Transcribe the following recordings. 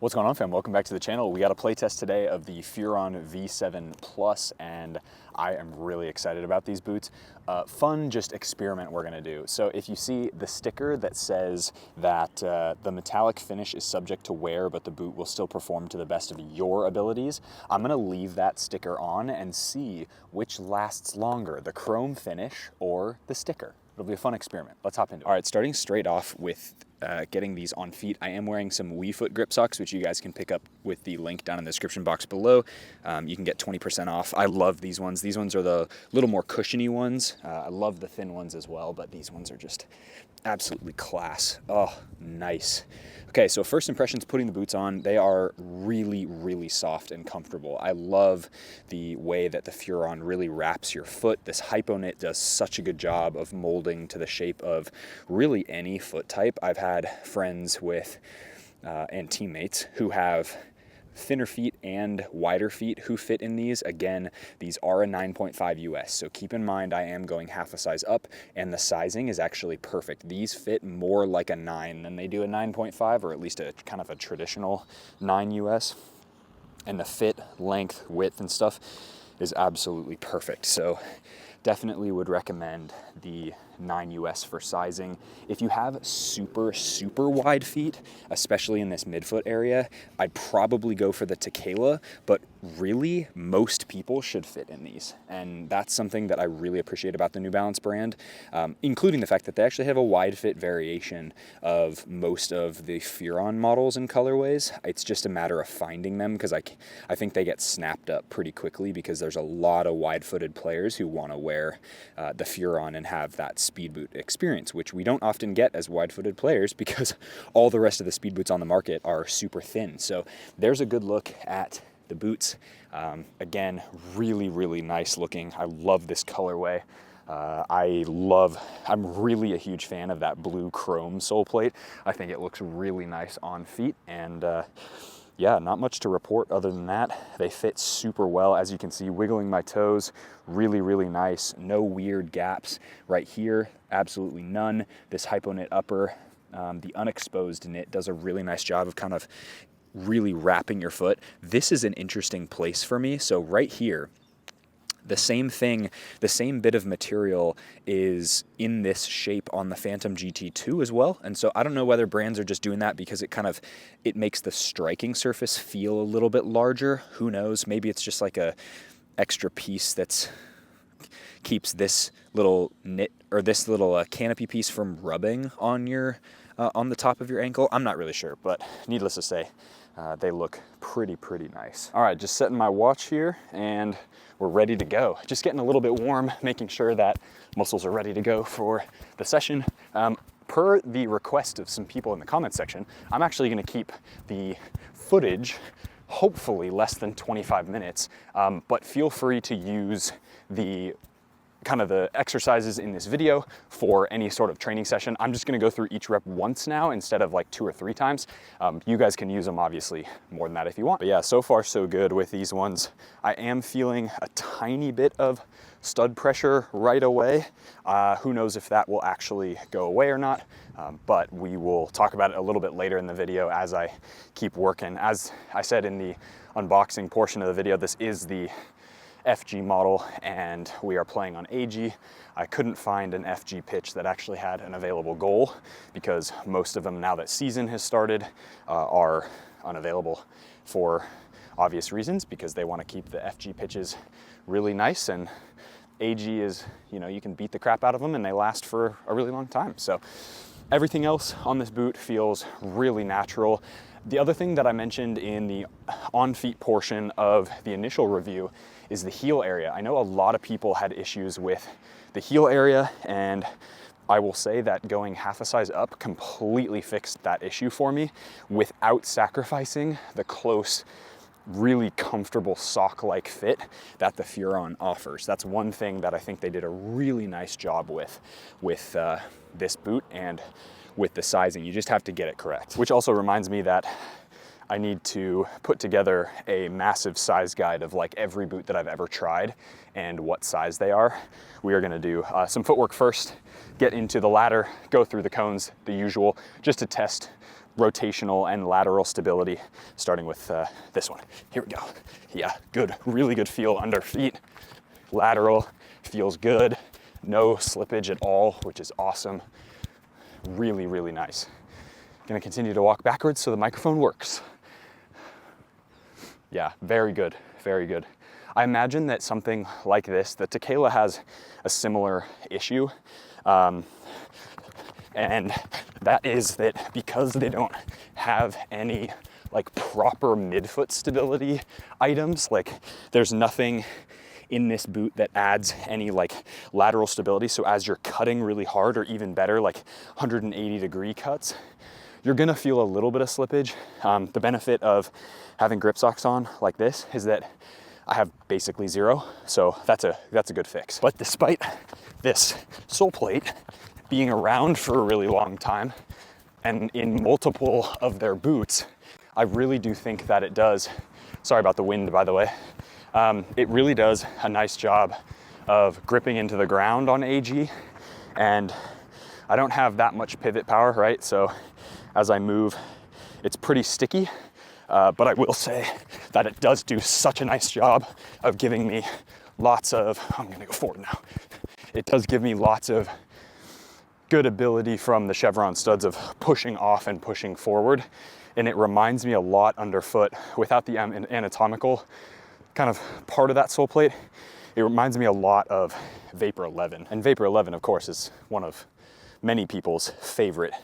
What's going on, fam? Welcome back to the channel. We got a playtest today of the Furon V7 Plus, and I am really excited about these boots. Fun just experiment we're gonna do. So if you see the sticker that says that the metallic finish is subject to wear, but the boot will still perform to the best of your abilities, I'm gonna leave that sticker on and see which lasts longer, the chrome finish or the sticker. It'll be a fun experiment. Let's hop into it. All right, starting straight off with getting these on feet, I am wearing some WeFoot grip socks, which you guys can pick up with the link down in the description box below. You can get 20% off. I love these ones. These ones are the little more cushiony ones. I love the thin ones as well, but these ones are just absolutely class. Oh, nice. Okay, so first impressions putting the boots on, they are really, really soft and comfortable. I love the way that the Furon really wraps your foot. This HypoKnit does such a good job of molding to the shape of really any foot type. I've had friends with and teammates who have thinner feet and wider feet who fit in these. Again, these are a 9.5 US, so keep in mind I am going half a size up, and the sizing is actually perfect. These fit more like a 9 than they do a 9.5, or at least a kind of a traditional 9 US. And the fit, length, width, and stuff is absolutely perfect. So definitely would recommend the 9 US for sizing. If you have super, super wide feet, especially in this midfoot area, I'd probably go for the Tequila, but really most people should fit in these. And that's something that I really appreciate about the New Balance brand, including the fact that they actually have a wide fit variation of most of the Furon models and colorways. It's just a matter of finding them, because I think they get snapped up pretty quickly, because there's a lot of wide-footed players who want to wear the Furon and have that speed boot experience, which we don't often get as wide-footed players because all the rest of the speed boots on the market are super thin. So there's a good look at the boots. Again, really, really nice looking. I love this colorway. I'm really a huge fan of that blue chrome sole plate. I think it looks really nice on feet, and yeah, not much to report other than that. They fit super well. As you can see, wiggling my toes, really, really nice. No weird gaps right here, absolutely none. This HypoKnit upper, the unexposed knit does a really nice job of kind of really wrapping your foot. This is an interesting place for me. So right here, the same thing, the same bit of material is in this shape on the Phantom GT2 as well. And so I don't know whether brands are just doing that because it makes the striking surface feel a little bit larger. Who knows? Maybe it's just like a extra piece that's keeps this little knit or this little canopy piece from rubbing on your on the top of your ankle. I'm not really sure, but needless to say, they look pretty nice. All right, just setting my watch here and we're ready to go. Just getting a little bit warm, making sure that muscles are ready to go for the session. Per the request of some people in the comments section, I'm actually gonna keep the footage hopefully less than 25 minutes, but feel free to use the kind of the exercises in this video for any sort of training session. I'm just gonna go through each rep once now instead of like 2 or 3 times. You guys can use them obviously more than that if you want. But yeah, so far so good with these ones. I am feeling a tiny bit of stud pressure right away. Who knows if that will actually go away or not, but we will talk about it a little bit later in the video as I keep working. As I said in the unboxing portion of the video, this is the FG model and we are playing on AG. I couldn't find an FG pitch that actually had an available goal because most of them, now that season has started, are unavailable for obvious reasons, because they want to keep the FG pitches really nice, and AG is, you know, you can beat the crap out of them and they last for a really long time. So everything else on this boot feels really natural. The other thing that I mentioned in the on-feet portion of the initial review is the heel area. I know a lot of people had issues with the heel area, and I will say that going half a size up completely fixed that issue for me without sacrificing the close, really comfortable sock-like fit that the Furon offers. That's one thing that I think they did a really nice job with this boot and with the sizing. You just have to get it correct. Which also reminds me that I need to put together a massive size guide of like every boot that I've ever tried and what size they are. We are gonna do some footwork first, get into the ladder, go through the cones, the usual, just to test rotational and lateral stability, starting with this one. Here we go. Yeah, good, really good feel under feet. Lateral feels good. No slippage at all, which is awesome. Really, really nice. Gonna continue to walk backwards so the microphone works. Yeah, very good, very good. I imagine that something like this, the Tequila has a similar issue. And that is that because they don't have any like proper midfoot stability items, like there's nothing in this boot that adds any like lateral stability. So as you're cutting really hard, or even better, like 180-degree cuts, you're gonna feel a little bit of slippage. The benefit of having grip socks on like this is that I have basically zero, so that's a good fix. But despite this sole plate being around for a really long time and in multiple of their boots, I really do think that it does, sorry about the wind by the way, it really does a nice job of gripping into the ground on AG, and I don't have that much pivot power, right? So as I move, it's pretty sticky, but I will say that it does do such a nice job of giving me lots of, I'm gonna go forward now. It does give me lots of good ability from the chevron studs of pushing off and pushing forward. And it reminds me a lot underfoot, without the anatomical kind of part of that sole plate, it reminds me a lot of Vapor 11. And Vapor 11, of course, is one of many people's favorite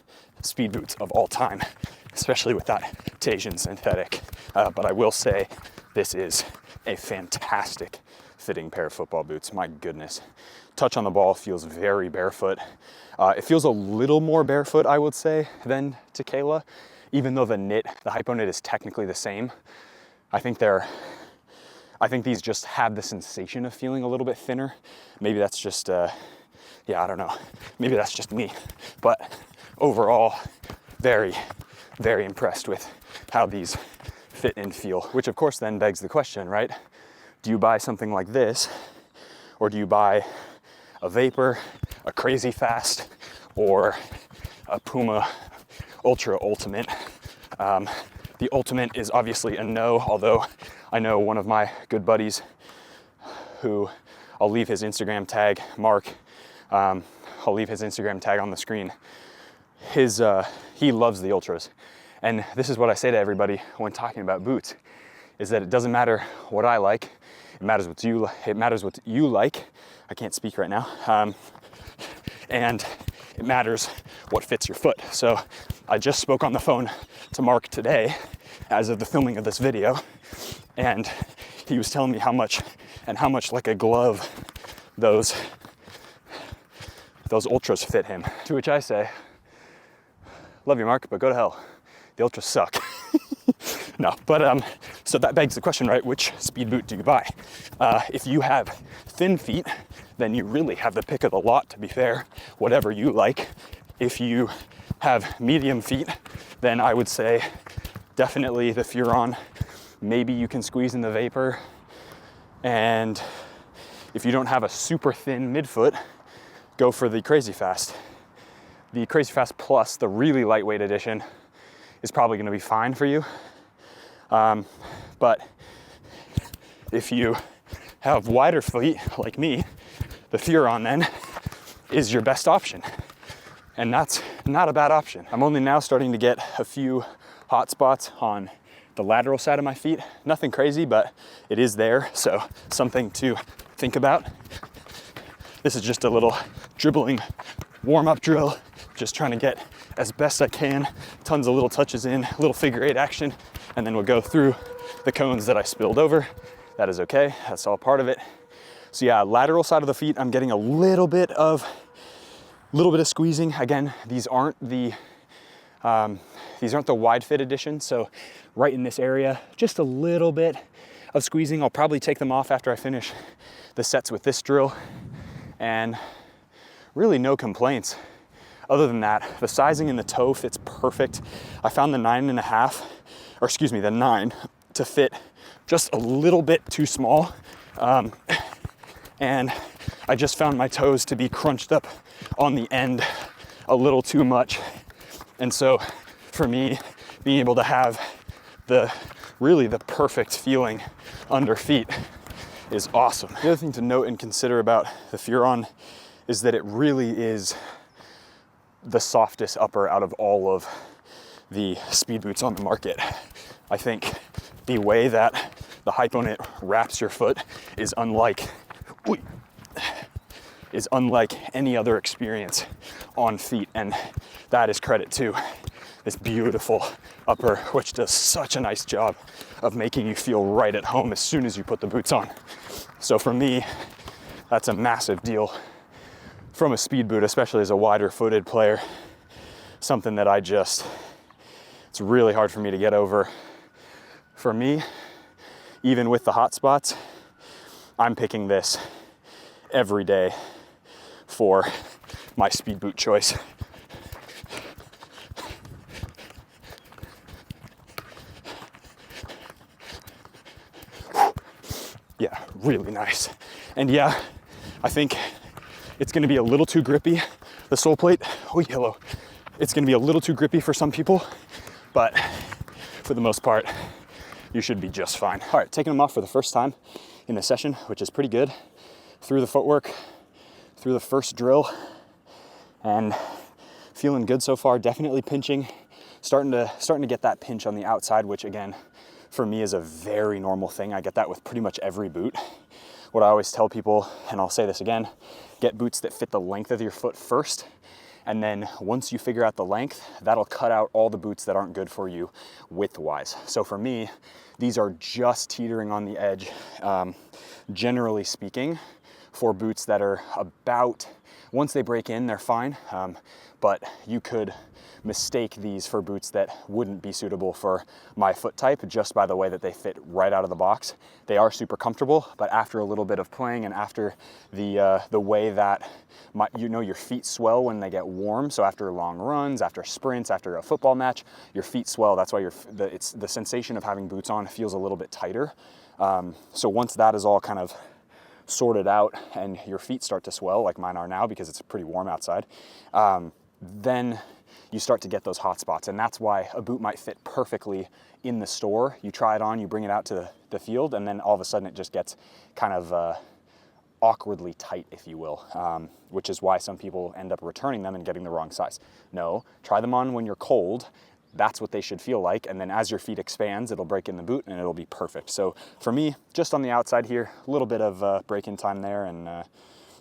speed boots of all time, especially with that Tahitian synthetic. But I will say this is a fantastic fitting pair of football boots. My goodness. Touch on the ball feels very barefoot. It feels a little more barefoot, I would say, than Tequila, even though the hypo knit is technically the same. I think these just have the sensation of feeling a little bit thinner. Maybe that's just, yeah, I don't know. Maybe that's just me. But overall, very, very impressed with how these fit and feel. Which of course then begs the question, right? Do you buy something like this, or do you buy a Vapor, a Crazy Fast, or a Puma Ultra Ultimate? The Ultimate is obviously a no, although I know one of my good buddies who, I'll leave his Instagram tag, Mark, I'll leave his Instagram tag on the screen. He loves the Ultras. And this is what I say to everybody when talking about boots, is that it doesn't matter what I like, it matters what you like. I can't speak right now. And it matters what fits your foot. So I just spoke on the phone to Mark today, as of the filming of this video, and he was telling me how much like a glove those Ultras fit him. To which I say, love you, Mark, but go to hell. The Ultras suck. No, but so that begs the question, right? Which speed boot do you buy? If you have thin feet, then you really have the pick of the lot, to be fair, whatever you like. If you have medium feet, then I would say definitely the Furon. Maybe you can squeeze in the Vapor. And if you don't have a super thin midfoot, go for the Crazy Fast. The Crazy Fast Plus, the really lightweight edition, is probably gonna be fine for you. But if you have wider feet like me, the Furon then is your best option. And that's not a bad option. I'm only now starting to get a few hot spots on the lateral side of my feet. Nothing crazy, but it is there, so something to think about. This is just a little dribbling warm-up drill, just trying to get as best I can, tons of little touches in, a little figure eight action, and then we'll go through the cones that I spilled over. That is okay, that's all part of it. So yeah, lateral side of the feet, I'm getting a little bit of squeezing. Again, these aren't the wide fit edition, so right in this area, just a little bit of squeezing. I'll probably take them off after I finish the sets with this drill, and really no complaints. Other than that, the sizing in the toe fits perfect. I found the 9 to fit just a little bit too small. And I just found my toes to be crunched up on the end a little too much. And so for me, being able to have really the perfect feeling under feet is awesome. The other thing to note and consider about the Furon is that it really is the softest upper out of all of the speed boots on the market. I think the way that the hype on it wraps your foot is unlike any other experience on feet, and that is credit to this beautiful upper, which does such a nice job of making you feel right at home as soon as you put the boots on. So for me, that's a massive deal from a speed boot, especially as a wider footed player. Something that it's really hard for me to get over. For me, even with the hot spots, I'm picking this every day for my speed boot choice. Yeah, really nice. And yeah, I think it's gonna be a little too grippy, the sole plate. Oh, yellow. It's gonna be a little too grippy for some people, but for the most part, you should be just fine. All right, taking them off for the first time in the session, which is pretty good. Through the footwork, through the first drill, and feeling good so far. Definitely pinching, starting to get that pinch on the outside, which again, for me is a very normal thing. I get that with pretty much every boot. What I always tell people, and I'll say this again, get boots that fit the length of your foot first. And then once you figure out the length, that'll cut out all the boots that aren't good for you width-wise. So for me, these are just teetering on the edge, generally speaking, for boots that are about, once they break in, they're fine. But you could mistake these for boots that wouldn't be suitable for my foot type just by the way that they fit right out of the box. They are super comfortable, but after a little bit of playing and after the way that your feet swell when they get warm. So after long runs, after sprints, after a football match, your feet swell. That's why it's the sensation of having boots on feels a little bit tighter. So once that is all kind of sorted out and your feet start to swell like mine are now because it's pretty warm outside, then you start to get those hot spots. And that's why a boot might fit perfectly in the store. You try it on, you bring it out to the field, and then all of a sudden it just gets kind of awkwardly tight, if you will, which is why some people end up returning them and getting the wrong size. No, try them on when you're cold. That's what they should feel like. And then as your feet expands, it'll break in the boot and it'll be perfect. So for me, just on the outside here, a little bit of break-in time there, and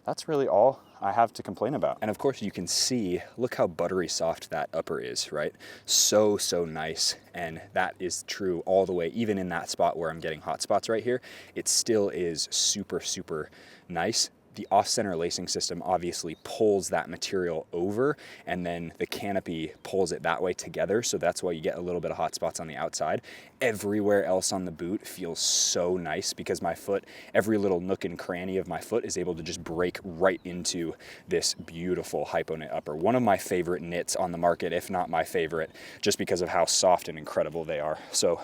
that's really all I have to complain about. And of course you can see, look how buttery soft that upper is, right? So nice. And that is true all the way, even in that spot where I'm getting hot spots right here, it still is super nice. The off-center lacing system obviously pulls that material over, and then the canopy pulls it that way together. So that's why you get a little bit of hot spots on the outside. Everywhere else on the boot feels so nice because my foot, every little nook and cranny of my foot is able to just break right into this beautiful hypo knit upper. One of my favorite knits on the market, if not my favorite, just because of how soft and incredible they are. So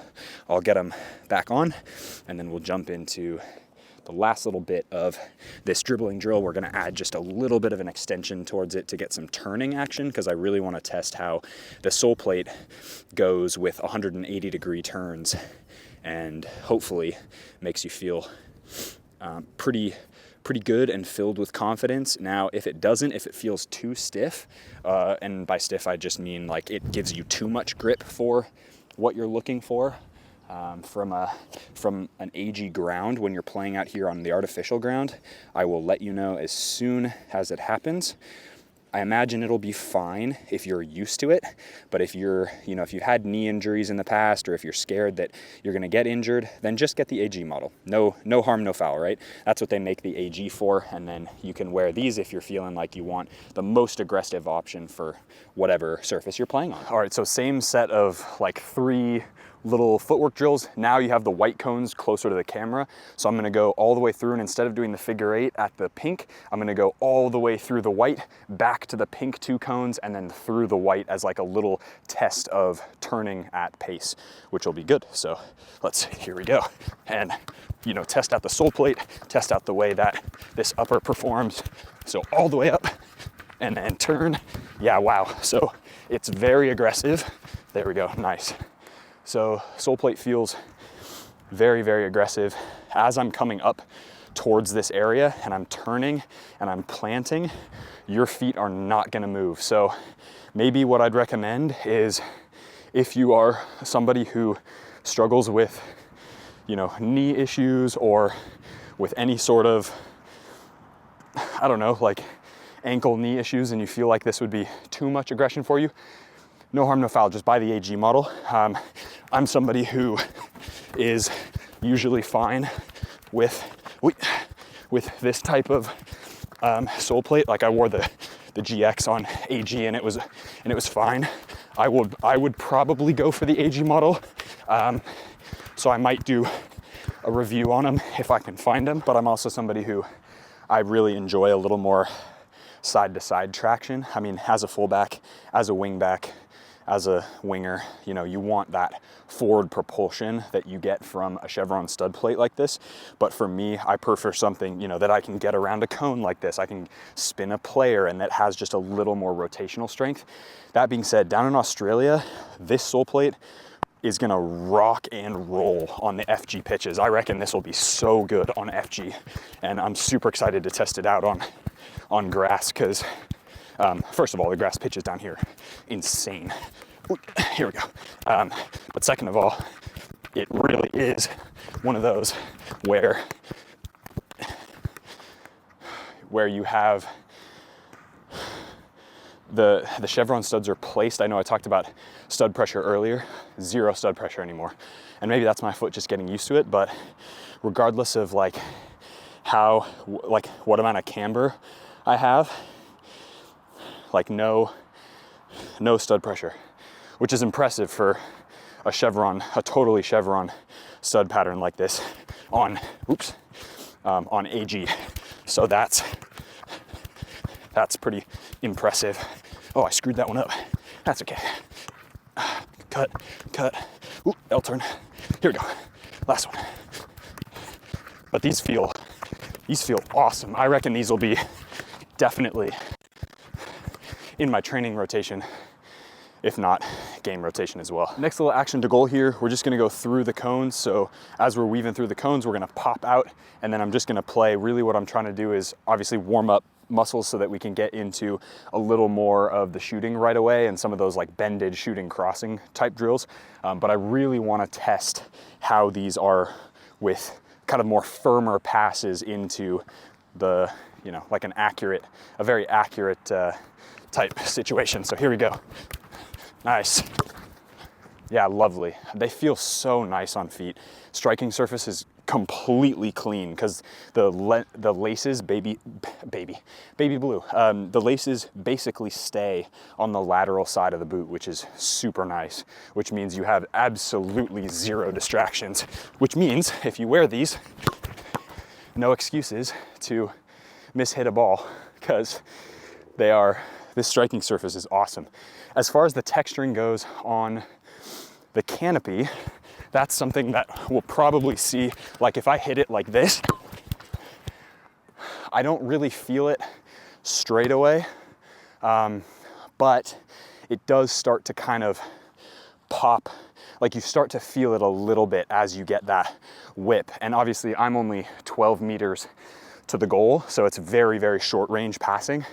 I'll get them back on, and then we'll jump into the last little bit of this dribbling drill. We're gonna add just a little bit of an extension towards it to get some turning action, because I really wanna test how the sole plate goes with 180-degree turns, and hopefully makes you feel pretty good and filled with confidence. Now, if it doesn't, if it feels too stiff, and by stiff I just mean like it gives you too much grip for what you're looking for, from an AG ground when you're playing out here on the artificial ground, I will let you know as soon as it happens. I imagine it'll be fine if you're used to it, but if you're, if you've had knee injuries in the past, or if you're scared that you're gonna get injured, then just get the AG model. No harm, no foul, right? That's what they make the AG for, and then you can wear these if you're feeling like you want the most aggressive option for whatever surface you're playing on. All right, so same set of like 3 little footwork drills. Now you have the white cones closer to the camera. So I'm gonna go all the way through, and instead of doing the figure 8 at the pink, I'm gonna go all the way through the white, back to the pink 2 cones, and then through the white as like a little test of turning at pace, which will be good. So here we go. And test out the sole plate, test out the way that this upper performs. So all the way up and then turn. Yeah, wow. So it's very aggressive. There we go, nice. So sole plate feels very, very aggressive. As I'm coming up towards this area and I'm turning and I'm planting, your feet are not gonna move. So maybe what I'd recommend is, if you are somebody who struggles with, you know, knee issues or with any sort of, I don't know, like ankle knee issues, and you feel like this would be too much aggression for you, no harm, no foul, just buy the AG model. I'm somebody who is usually fine with this type of sole plate. Like I wore the GX on AG and it was fine. I would probably go for the AG model. So I might do a review on them if I can find them, but I'm also somebody who I really enjoy a little more side to side traction. I mean, as a fullback, as a wingback, as a winger, you know, you want that forward propulsion that you get from a chevron stud plate like this. But for me, I prefer something, you know, that I can get around a cone like this. I can spin a player and that has just a little more rotational strength. That being said, down in Australia, this sole plate is gonna rock and roll on the FG pitches. I reckon this will be so good on FG, and I'm super excited to test it out on grass, because first of all, the grass pitches down here, insane. Ooh, here we go. But second of all, it really is one of those where you have the chevron studs are placed. I know I talked about stud pressure earlier, 0 stud pressure anymore. And maybe that's my foot just getting used to it, but regardless of like what amount of camber I have, like no stud pressure, which is impressive for a totally chevron stud pattern like this on AG. So that's pretty impressive. Oh, I screwed that one up. That's okay. Cut. Ooh, L turn. Here we go. Last one. But these feel awesome. I reckon these will be definitely in my training rotation, if not game rotation as well. Next little action to goal here, we're just gonna go through the cones. So as we're weaving through the cones, we're gonna pop out, and then I'm just gonna play. Really what I'm trying to do is obviously warm up muscles so that we can get into a little more of the shooting right away and some of those like bended shooting crossing type drills. But I really wanna test how these are with kind of more firmer passes into the, you know, like a very accurate type situation. So here we go. Nice. Yeah, lovely. They feel so nice on feet. Striking surface is completely clean because the laces, baby blue, the laces basically stay on the lateral side of the boot, which is super nice, which means you have absolutely 0 distractions, which means if you wear these, no excuses to mishit a ball, because this striking surface is awesome. As far as the texturing goes on the canopy, that's something that we'll probably see. Like if I hit it like this, I don't really feel it straight away, but it does start to kind of pop. Like you start to feel it a little bit as you get that whip. And obviously I'm only 12 meters to the goal, so it's very, very short range passing.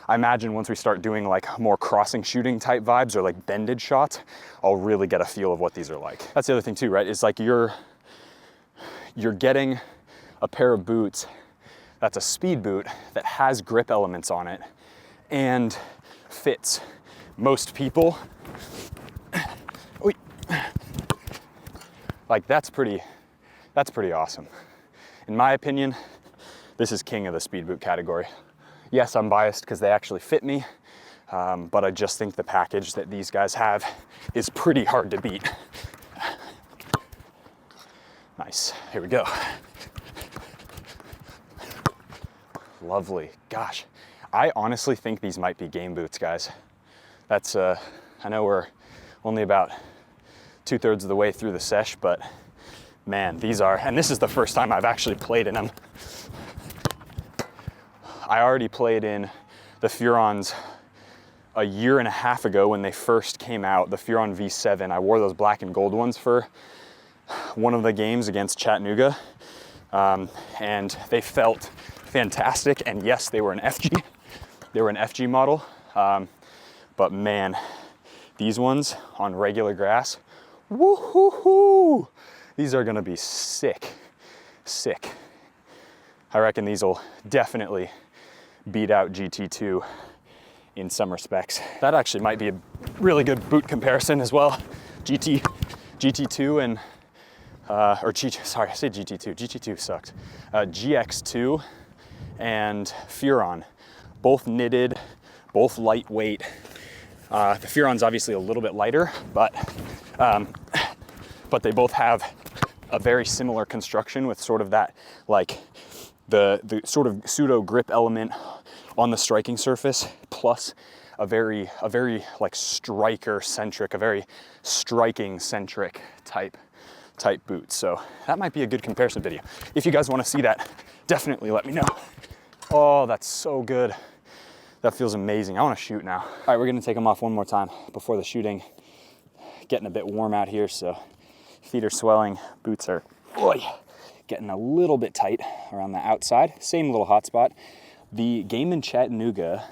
I imagine once we start doing like more crossing shooting type vibes or like bended shots, I'll really get a feel of what these are like. That's the other thing too, right? Is like you're getting a pair of boots that's a speed boot that has grip elements on it and fits most people. Like that's pretty awesome. In my opinion, this is king of the speed boot category. Yes, I'm biased because they actually fit me, but I just think the package that these guys have is pretty hard to beat. Nice, here we go. Lovely, gosh. I honestly think these might be game boots, guys. That's, I know we're only about 2/3 of the way through the sesh, but man, these are, and this is the first time I've actually played in them. I already played in the Furons a year and a half ago when they first came out, the Furon V7. I wore those black and gold ones for one of the games against Chattanooga, and they felt fantastic. And yes, they were an FG. They were an FG model, but man, these ones on regular grass, woo-hoo-hoo! These are gonna be sick, sick. I reckon these will definitely beat out GT2 in some respects. That actually might be a really good boot comparison as well. GT2 and, sorry, I said GT2, GT2 sucks. GX2 and Furon, both knitted, both lightweight. The Furon's obviously a little bit lighter, but they both have a very similar construction with sort of that, like the sort of pseudo grip element on the striking surface, plus a very like striker centric, a very striking centric type boot. So that might be a good comparison video. If you guys want to see that, definitely let me know. Oh, that's so good. That feels amazing. I want to shoot now. All right, we're gonna take them off one more time before the shooting. Getting a bit warm out here, so feet are swelling, boots are getting a little bit tight around the outside. Same little hot spot. The game in Chattanooga,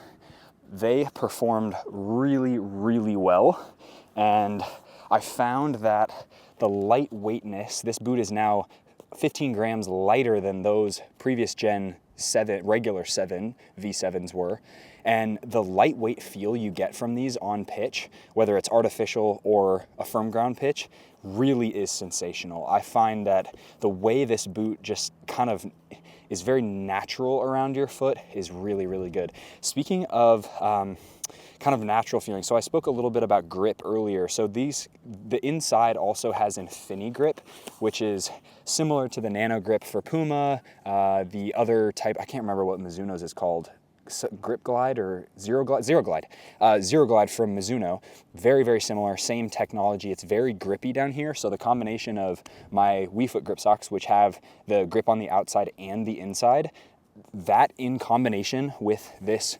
they performed really, really well. And I found that the lightweightness, this boot is now 15 grams lighter than those previous gen 7, regular 7 V7s were. And the lightweight feel you get from these on pitch, whether it's artificial or a firm ground pitch, really is sensational. I find that the way this boot just kind of is very natural around your foot is really, really good. Speaking of kind of natural feeling, so I spoke a little bit about grip earlier. So the inside also has Infini grip, which is similar to the Nano grip for Puma. The other type, I can't remember what Mizuno's is called. Grip Glide or Zero Glide? Zero Glide. Zero Glide from Mizuno. Very, very similar, same technology. It's very grippy down here. So the combination of my WeFoot grip socks, which have the grip on the outside and the inside, that in combination with this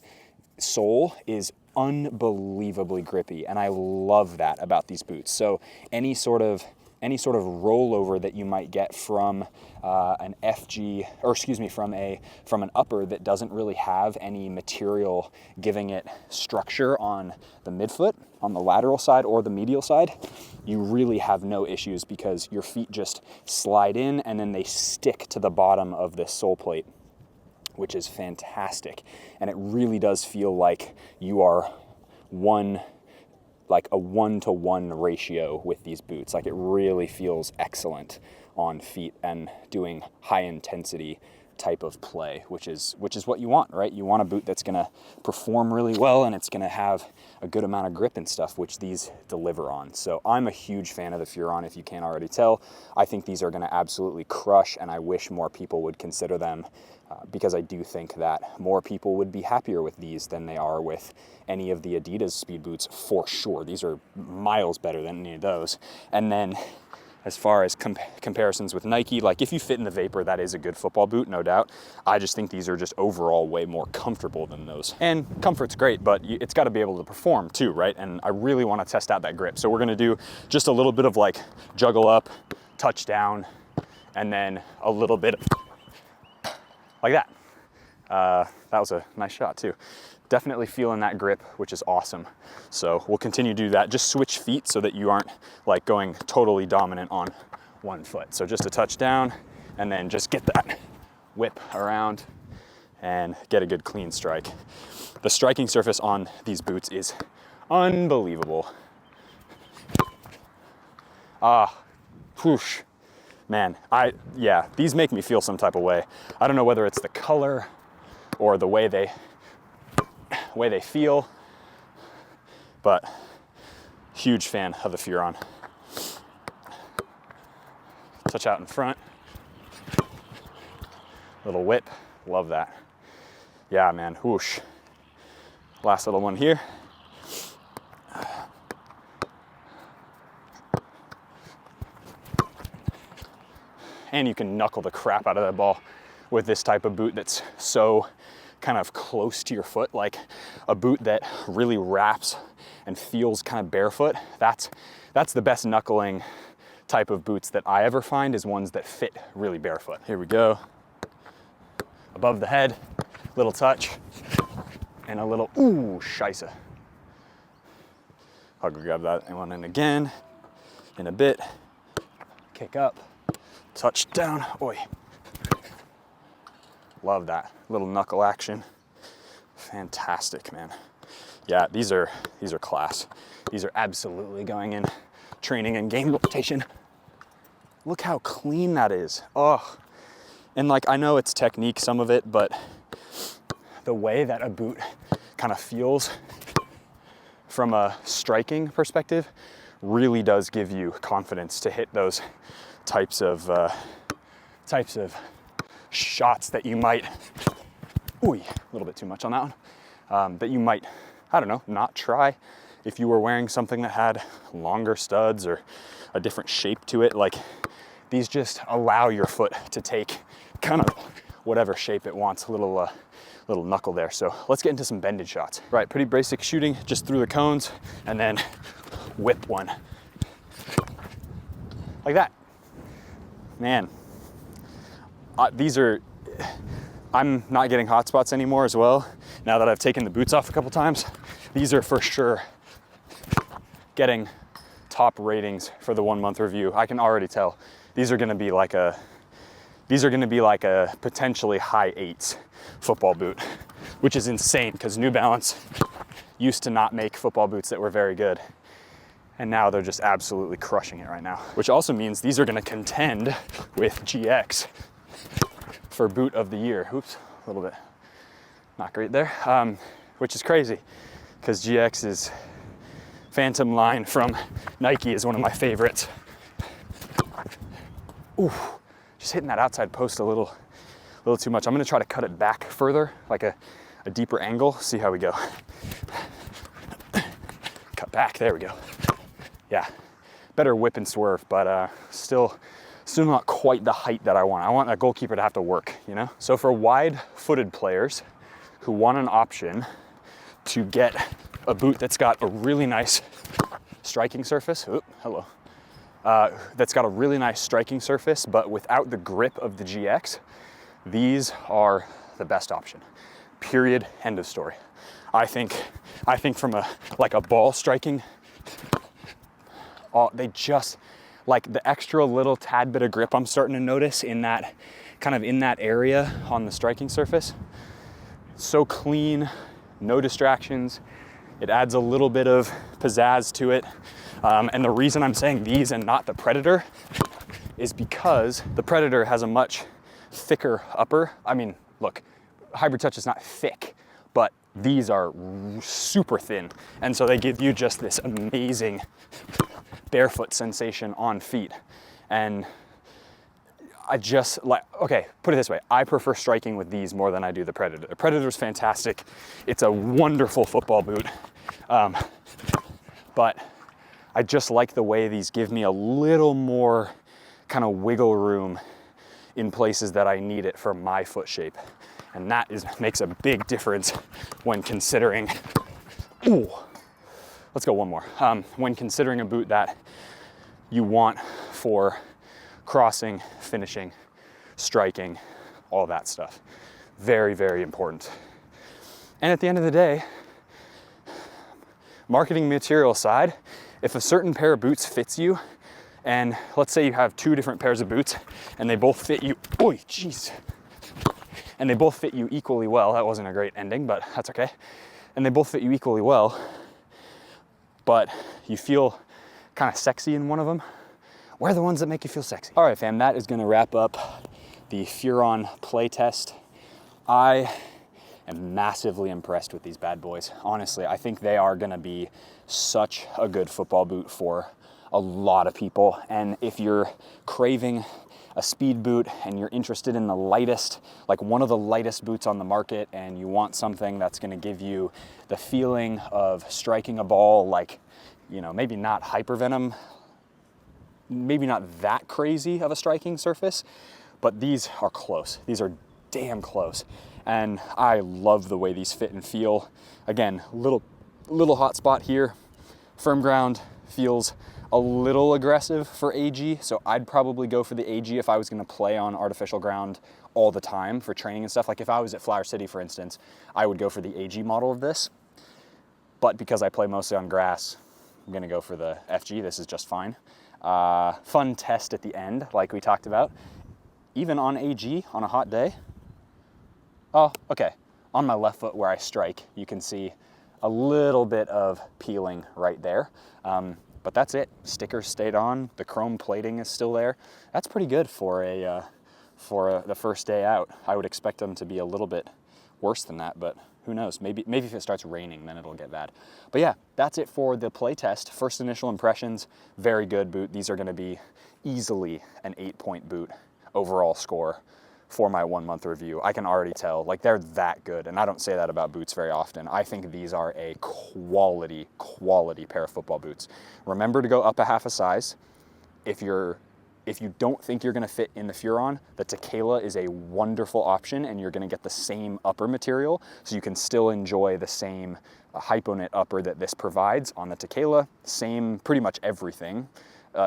sole is unbelievably grippy. And I love that about these boots. So any sort of rollover that you might get from an FG, or excuse me, from an upper that doesn't really have any material giving it structure on the midfoot, on the lateral side or the medial side, you really have no issues because your feet just slide in and then they stick to the bottom of this sole plate, which is fantastic. And it really does feel like you are like a 1-to-1 ratio with these boots. Like it really feels excellent on feet and doing high intensity type of play, which is what you want, right? You want a boot that's gonna perform really well and it's gonna have a good amount of grip and stuff, which these deliver on. So I'm a huge fan of the Furon, if you can't already tell. I think these are gonna absolutely crush, and I wish more people would consider them because I do think that more people would be happier with these than they are with any of the Adidas speed boots for sure. These are miles better than any of those. And then as far as comparisons with Nike, like if you fit in the Vapor, that is a good football boot, no doubt. I just think these are just overall way more comfortable than those. And comfort's great, but it's gotta be able to perform too, right? And I really wanna test out that grip. So we're gonna do just a little bit of like juggle up, touch down, and then a little bit of like that. That was a nice shot too. Definitely feeling that grip, which is awesome. So we'll continue to do that. Just switch feet so that you aren't like going totally dominant on one foot. So just a touch down and then just get that whip around and get a good clean strike. The striking surface on these boots is unbelievable. Whoosh. Man, yeah, these make me feel some type of way. I don't know whether it's the color or the way they feel, but huge fan of the Furon. Touch out in front, little whip, love that. Yeah, man, whoosh. Last little one here. And you can knuckle the crap out of that ball with this type of boot that's so kind of close to your foot, like a boot that really wraps and feels kind of barefoot. That's the best knuckling type of boots that I ever find, is ones that fit really barefoot. Here we go. Above the head, little touch, and a little, ooh, scheisse. I'll go grab that one in again in a bit. Kick up, touch down, oi. Love that little knuckle action. Fantastic, man. Yeah, these are class. These are absolutely going in training and game rotation. Look how clean that is. Oh, and like, I know it's technique, some of it, but the way that a boot kind of feels from a striking perspective really does give you confidence to hit those types of shots that you might, ooh, a little bit too much on that one, that you might, I don't know, not try if you were wearing something that had longer studs or a different shape to it. Like, these just allow your foot to take kind of whatever shape it wants, a little knuckle there. So let's get into some bended shots. Right, pretty basic shooting, just through the cones and then whip one. Like that. Man, I'm not getting hot spots anymore as well. Now that I've taken the boots off a couple times, these are for sure getting top ratings for the 1 month review. I can already tell. These are gonna be like a potentially high 8s football boot, which is insane because New Balance used to not make football boots that were very good. And now they're just absolutely crushing it right now. Which also means these are gonna contend with GX for boot of the year. Oops, a little bit not great there. Which is crazy because GX's Phantom line from Nike is one of my favorites. Ooh, just hitting that outside post a little too much. I'm gonna try to cut it back further, like a deeper angle, see how we go. Cut back, there we go. Yeah, better whip and swerve, but still not quite the height that I want. I want that goalkeeper to have to work, you know? So for wide-footed players who want an option to get a boot that's got a really nice striking surface, that's got a really nice striking surface, but without the grip of the GX, these are the best option. Period, end of story. I think from a ball striking, they just, like the extra little tad bit of grip I'm starting to notice in that area on the striking surface. So clean, no distractions. It adds a little bit of pizzazz to it. And the reason I'm saying these and not the Predator is because the Predator has a much thicker upper. I mean, look, Hybrid Touch is not thick, but these are super thin. And so they give you just this amazing barefoot sensation on feet. And I just like, okay, put it this way. I prefer striking with these more than I do the Predator. The Predator is fantastic. It's a wonderful football boot. But I just like the way these give me a little more kind of wiggle room in places that I need it for my foot shape. And that makes a big difference when considering, ooh, let's go one more. When considering a boot that you want for crossing, finishing, striking, all that stuff. Very, very important. And at the end of the day, marketing material aside, if a certain pair of boots fits you, and let's say you have 2 different pairs of boots and they both fit you, oi, jeez. And they both fit you equally well. That wasn't a great ending, but that's okay. And they both fit you equally well, but you feel kind of sexy in one of them. Wear the ones that make you feel sexy. All right, fam, that is gonna wrap up the Furon play test. I am massively impressed with these bad boys. Honestly, I think they are gonna be such a good football boot for a lot of people. And if you're craving a speed boot and you're interested in the lightest, like one of the lightest boots on the market, and you want something that's gonna give you the feeling of striking a ball like, you know, maybe not hypervenom, maybe not that crazy of a striking surface, but these are close. These are damn close. And I love the way these fit and feel. Again, little hot spot here. Firm ground feels a little aggressive for AG, so I'd probably go for the AG if I was gonna play on artificial ground all the time for training and stuff. Like if I was at Flower City, for instance, I would go for the AG model of this. But because I play mostly on grass, I'm gonna go for the FG. This is just fine. Fun test at the end, like we talked about. Even on AG, on a hot day, oh, okay. On my left foot where I strike, you can see a little bit of peeling right there. But that's it. Stickers stayed on. The chrome plating is still there. That's pretty good for the first day out. I would expect them to be a little bit worse than that, but who knows? Maybe if it starts raining, then it'll get bad. But yeah, that's it for the play test. First initial impressions, very good boot. These are gonna be easily an 8-point boot overall score for my 1 month review. I can already tell, like, they're that good, and I don't say that about boots very often. I think these are a quality pair of football boots. Remember to go up a half a size. If you don't think you're gonna fit in the Furon, the Tequila is a wonderful option, and you're gonna get the same upper material, so you can still enjoy the same hypoknit upper that this provides on the Tequila. Same, pretty much everything.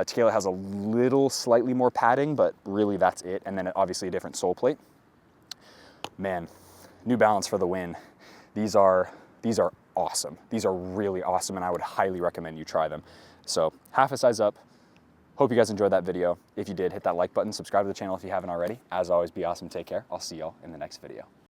Tequila has a little slightly more padding, but really that's it. And then obviously a different sole plate. Man, New Balance for the win. These are awesome. These are really awesome, and I would highly recommend you try them. So half a size up. Hope you guys enjoyed that video. If you did, hit that like button, subscribe to the channel if you haven't already. As always, be awesome, take care. I'll see y'all in the next video.